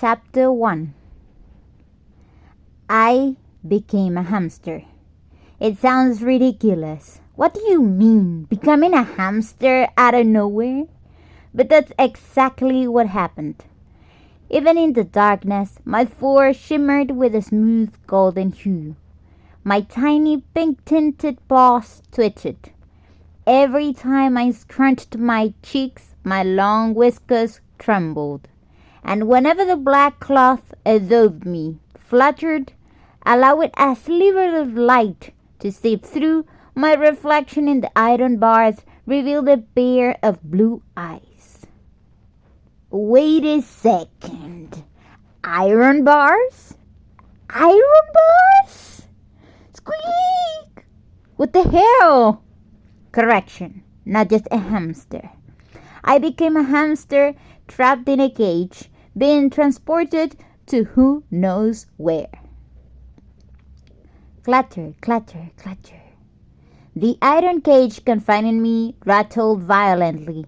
Chapter 1. I became a hamster. It sounds ridiculous. What do you mean, becoming a hamster out of nowhere? But that's exactly what happened. Even in the darkness, my fur shimmered with a smooth golden hue. My tiny pink-tinted paws twitched. Every time I scrunched my cheeks, my long whiskers trembled. And whenever the black cloth above me fluttered, allowing a sliver of light to seep through, my reflection in the iron bars revealed a pair of blue eyes. Wait a second. Iron bars? Iron bars? Squeak! What the hell? Correction, not just a hamster. I became a hamster trapped in a cage, being transported to who knows where. Clatter, clatter, clatter. The iron cage confining me rattled violently.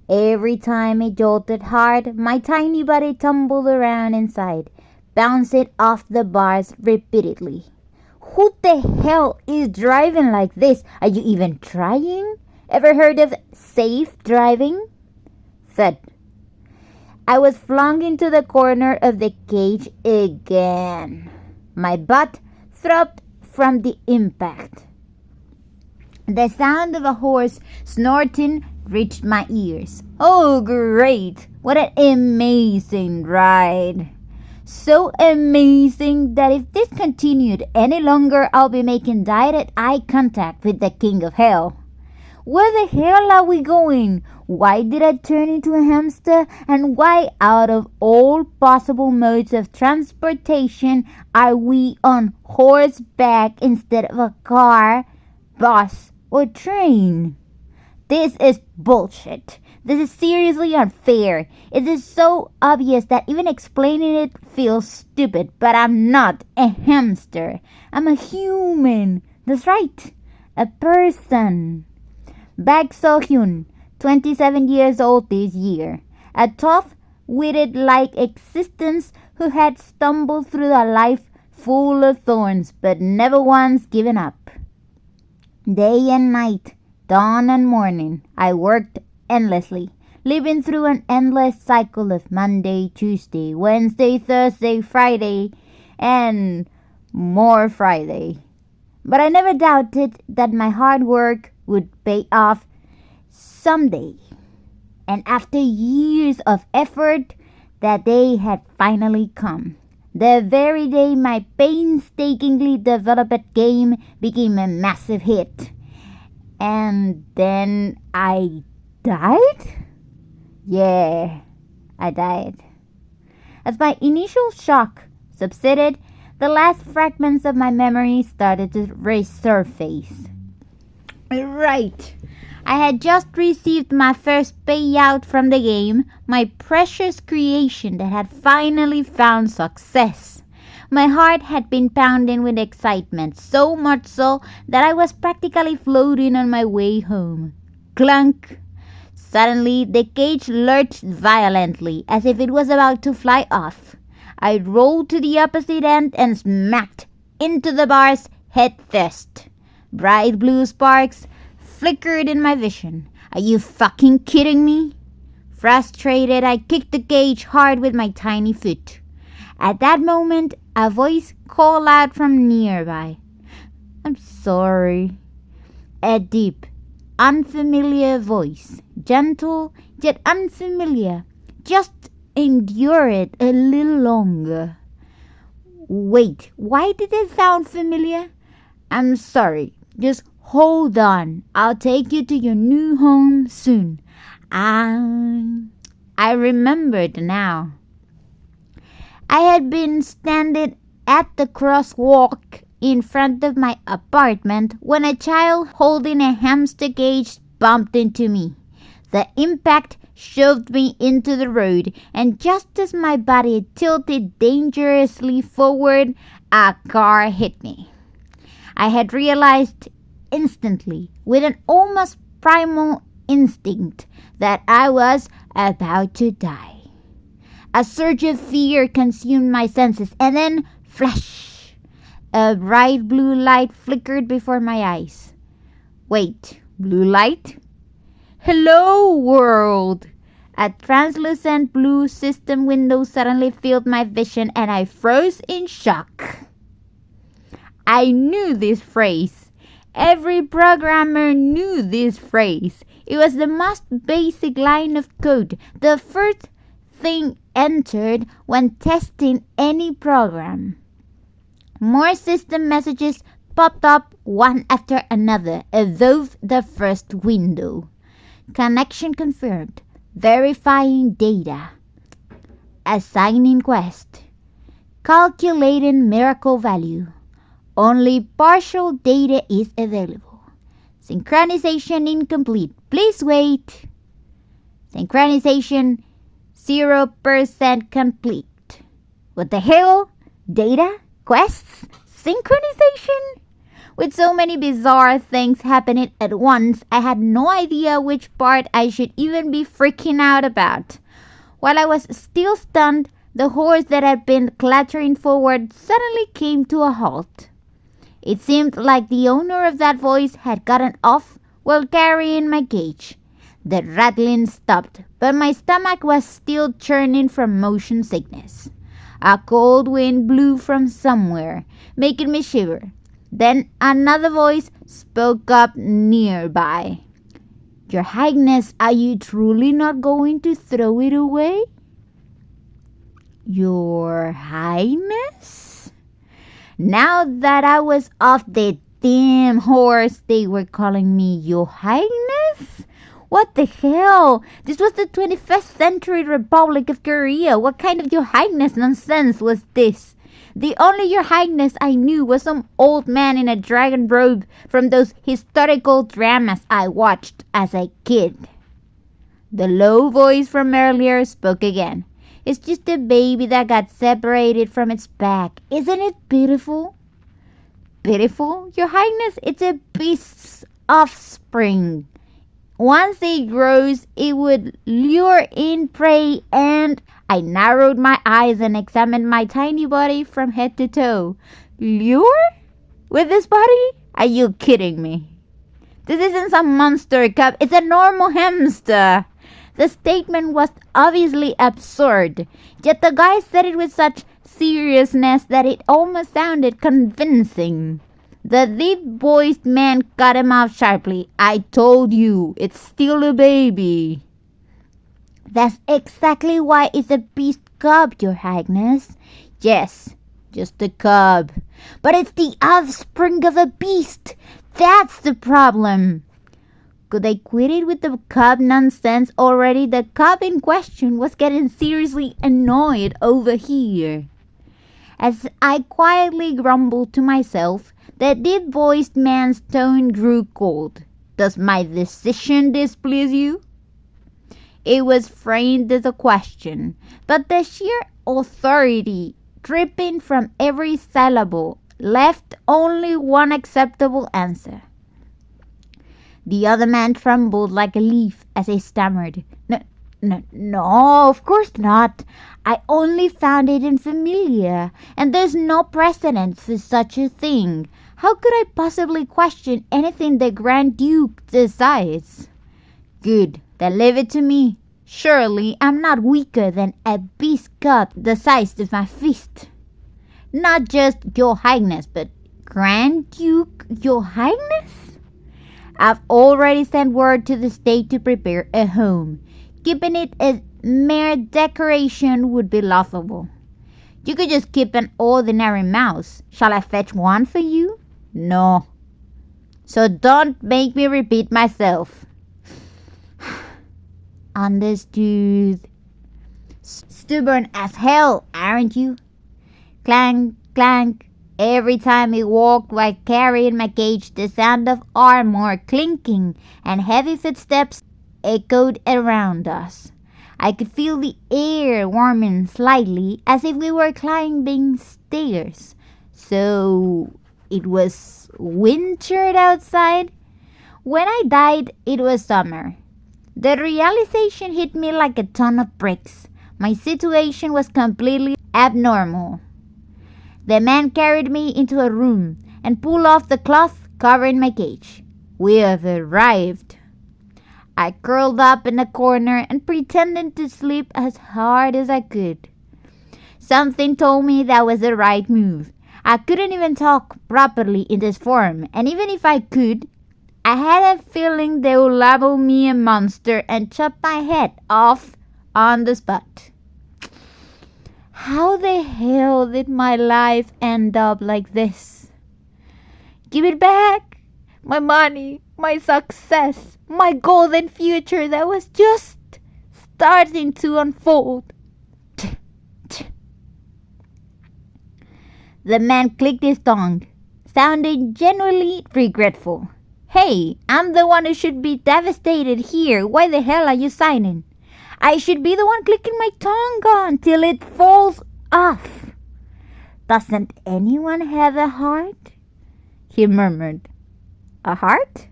Every time it jolted hard, my tiny body tumbled around inside, bouncing off the bars repeatedly. Who the hell is driving like this? Are you even trying? Ever heard of safe driving? Thud. I was flung into the corner of the cage again. My butt throbbed from the impact. The sound of a horse snorting reached my ears. Oh, great! What an amazing ride! So amazing that if this continued any longer, I'll be making direct eye contact with the king of hell. Where the hell are we going? Why did I turn into a hamster? And why, out of all possible modes of transportation, are we on horseback instead of a car, bus, or train? This is bullshit. This is seriously unfair. It is so obvious that even explaining it feels stupid. But I'm not a hamster. I'm a human. That's right. A person. Bak So-hyun, 27 years old this year. A tough-witted like existence who had stumbled through a life full of thorns but never once given up. Day and night, dawn and morning, I worked endlessly, living through an endless cycle of Monday, Tuesday, Wednesday, Thursday, Friday, and more Friday. But I never doubted that my hard work would pay off someday. And after years of effort, that day had finally come. The very day my painstakingly developed game became a massive hit. And then I died? Yeah, I died. As my initial shock subsided, the last fragments of my memory started to resurface. Right. I had just received my first payout from the game, my precious creation that had finally found success. My heart had been pounding with excitement, so much so that I was practically floating on my way home. Clunk! Suddenly, the cage lurched violently, as if it was about to fly off. I rolled to the opposite end and smacked into the bars head first. Bright blue sparks flickered in my vision. Are you fucking kidding me? Frustrated, I kicked the cage hard with my tiny foot. At that moment, a voice called out from nearby. I'm sorry. A deep, unfamiliar voice, gentle yet unfamiliar. Just endure it a little longer. Wait, why did it sound familiar? I'm sorry. Just hold on. I'll take you to your new home soon. I remembered now. I had been standing at the crosswalk in front of my apartment when a child holding a hamster cage bumped into me. The impact shoved me into the road, and just as my body tilted dangerously forward, a car hit me. I had realized instantly, with an almost primal instinct, that I was about to die. A surge of fear consumed my senses, and then, flash! A bright blue light flickered before my eyes. Wait, blue light? Hello, world! A translucent blue system window suddenly filled my vision, and I froze in shock. I knew this phrase. Every programmer knew this phrase. It was the most basic line of code, the first thing entered when testing any program. More system messages popped up one after another above the first window. Connection confirmed. Verifying data. Assigning quest. Calculating miracle value. Only partial data is available. Synchronization incomplete. Please wait. Synchronization 0% complete. What the hell? Data? Quests? Synchronization? With so many bizarre things happening at once, I had no idea which part I should even be freaking out about. While I was still stunned, the horse that had been clattering forward suddenly came to a halt. It seemed like the owner of that voice had gotten off while carrying my cage. The rattling stopped, but my stomach was still churning from motion sickness. A cold wind blew from somewhere, making me shiver. Then another voice spoke up nearby. Your Highness, are you truly not going to throw it away? Your Highness? Now that I was off the damn horse, they were calling me Your Highness? What the hell? This was the 21st century Republic of Korea. What kind of Your Highness nonsense was this? The only Your Highness I knew was some old man in a dragon robe from those historical dramas I watched as a kid. The low voice from earlier spoke again. It's just a baby that got separated from its pack. Isn't it pitiful? Pitiful? Your Highness, it's a beast's offspring. Once it grows, it would lure in prey, and I narrowed my eyes and examined my tiny body from head to toe. Lure? With this body? Are you kidding me? This isn't some monster cub. It's a normal hamster. The statement was obviously absurd, yet the guy said it with such seriousness that it almost sounded convincing. The deep-voiced man cut him off sharply. I told you, it's still a baby. That's exactly why it's a beast cub, Your Highness. Yes, just a cub. But it's the offspring of a beast. That's the problem. Could I quit it with the cub nonsense already? The cub in question was getting seriously annoyed over here. As I quietly grumbled to myself, the deep-voiced man's tone grew cold. Does my decision displease you? It was framed as a question, but the sheer authority dripping from every syllable left only one acceptable answer. The other man trembled like a leaf as he stammered. No, of course not. I only found it unfamiliar, and there's no precedent for such a thing. How could I possibly question anything the Grand Duke decides? Good, then leave it to me. Surely I'm not weaker than a beast cub the size of my fist. Not just Your Highness, but Grand Duke Your Highness? I've already sent word to the state to prepare a home. Keeping it a mere decoration would be laughable. You could just keep an ordinary mouse. Shall I fetch one for you? No. So don't make me repeat myself. Understood. Stubborn as hell, aren't you? Clank, clank. Every time he walked while carrying my cage, the sound of armor clinking and heavy footsteps echoed around us. I could feel the air warming slightly as if we were climbing stairs. So it was winter outside? When I died, it was summer. The realization hit me like a ton of bricks. My situation was completely abnormal. The man carried me into a room and pulled off the cloth covering my cage. We have arrived. I curled up in a corner and pretended to sleep as hard as I could. Something told me that was the right move. I couldn't even talk properly in this form, and even if I could, I had a feeling they would label me a monster and chop my head off on the spot. How the hell did my life end up like this? Give it back! My money, my success, my golden future that was just starting to unfold. The man clicked his tongue, sounding genuinely regretful. Hey, I'm the one who should be devastated here. Why the hell are you signing? I should be the one clicking my tongue until it falls off. Doesn't anyone have a heart? He murmured. A heart?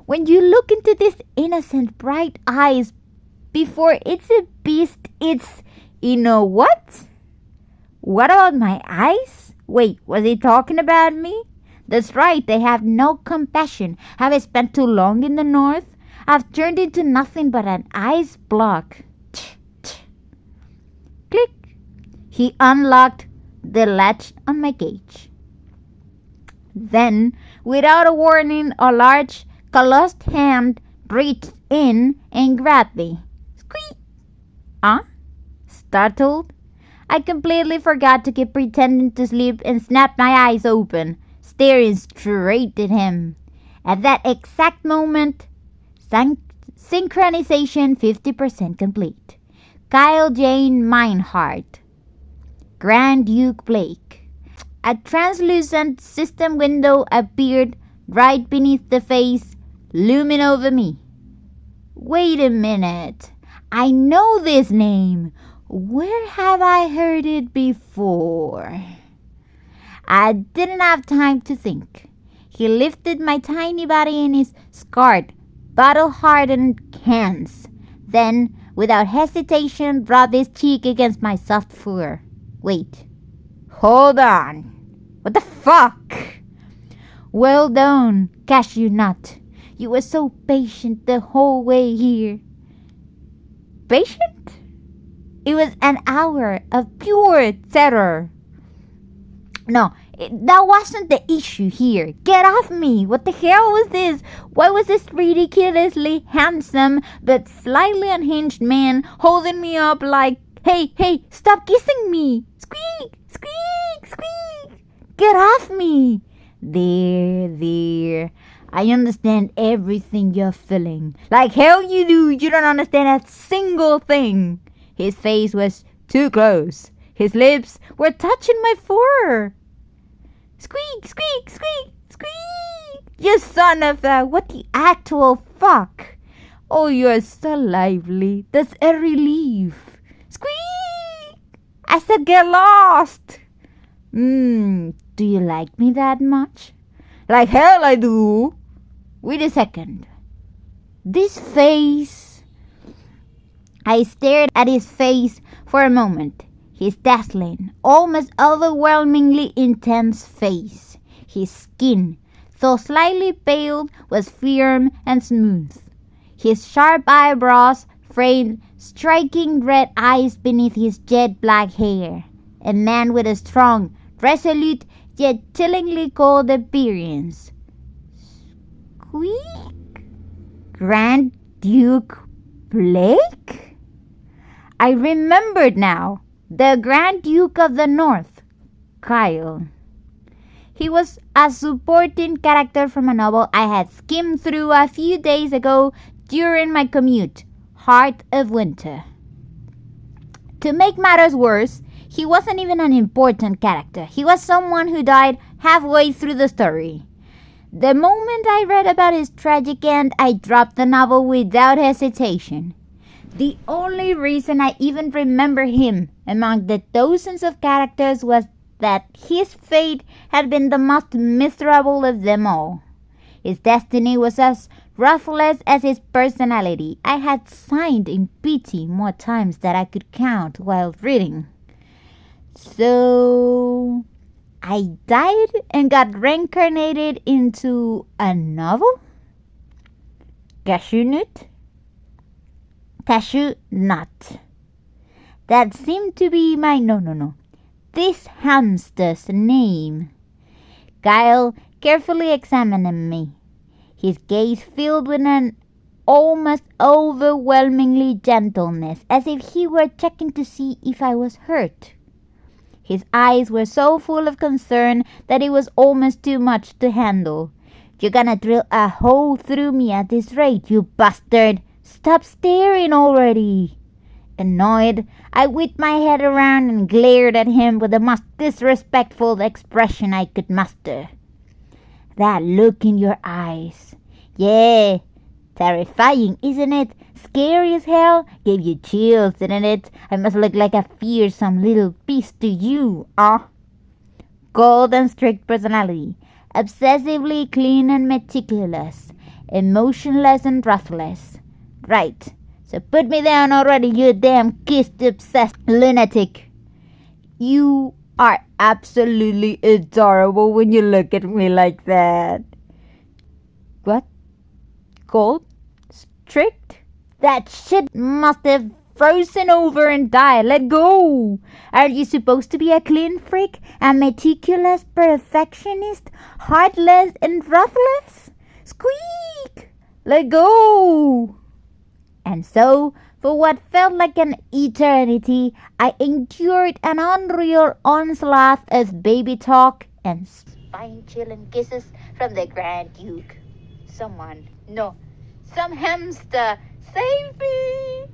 When you look into these innocent bright eyes before it's a beast, it's, you know what? What about my eyes? Wait, was he talking about me? That's right, they have no compassion. Have I spent too long in the north? I've turned into nothing but an ice block. Click. He unlocked the latch on my cage. Then, without a warning, a large, calloused hand reached in and grabbed me. Squeak! Huh? Startled, I completely forgot to keep pretending to sleep and snapped my eyes open, staring straight at him. At that exact moment, synchronization 50% complete. Kyle Jane Meinhardt. Grand Duke Blake. A translucent system window appeared right beneath the face, looming over me. Wait a minute. I know this name. Where have I heard it before? I didn't have time to think. He lifted my tiny body in his scarred, battle-hardened hands. Then, without hesitation, rubbed his cheek against my soft fur. Wait. Hold on. What the fuck? Well done, cashew nut. You were so patient the whole way here. Patient? It was an hour of pure terror. No, that wasn't the issue here. Get off me. What the hell was this? Why was this ridiculously handsome but slightly unhinged man holding me up like, hey, stop kissing me. Squeak, squeak, squeak. Get off me. There. I understand everything you're feeling. Like hell you do. You don't understand a single thing. His face was too close. His lips were touching my fur. Squeak, squeak, squeak, squeak. You son of a... What the actual fuck? Oh, you're so lively. That's a relief. Squeak. I said get lost. Do you like me that much? Like hell I do. Wait a second. This face... I stared at his face for a moment. His dazzling, almost overwhelmingly intense face. His skin, though slightly pale, was firm and smooth. His sharp eyebrows framed striking red eyes beneath his jet black hair. A man with a strong, resolute, yet chillingly cold appearance. Squeak? Grand Duke Blake? I remembered now. The Grand Duke of the North, Kyle. He was a supporting character from a novel I had skimmed through a few days ago during my commute, Heart of Winter. To make matters worse, he wasn't even an important character. He was someone who died halfway through the story. The moment I read about his tragic end, I dropped the novel without hesitation. The only reason I even remember him among the dozens of characters was that his fate had been the most miserable of them all. His destiny was as Ruthless as his personality, I had signed in pity more times than I could count while reading. So I died and got reincarnated into a novel? Cashew nut? Cashew nut. That seemed to be my no. This hamster's name. Kyle carefully examined me, his gaze filled with an almost overwhelmingly gentleness, as if he were checking to see if I was hurt. His eyes were so full of concern that it was almost too much to handle. "You're gonna drill a hole through me at this rate, you bastard! Stop staring already!" Annoyed, I whipped my head around and glared at him with the most disrespectful expression I could muster. "That look in your eyes. Yeah, terrifying, isn't it? Scary as hell? Gave you chills, didn't it? I must look like a fearsome little beast to you, Cold and strict personality. Obsessively clean and meticulous. Emotionless and ruthless. Right. So put me down already, you damn kiss-obsessed lunatic. You are absolutely adorable when you look at me like that." What? Cold? Strict? That shit must have frozen over and died. Let go. Are you supposed to be a clean freak? A meticulous perfectionist? Heartless and ruthless? Squeak! Let go. And so, for what felt like an eternity, I endured an unreal onslaught of baby talk and spine-chilling kisses from the Grand Duke. Some hamster, save me!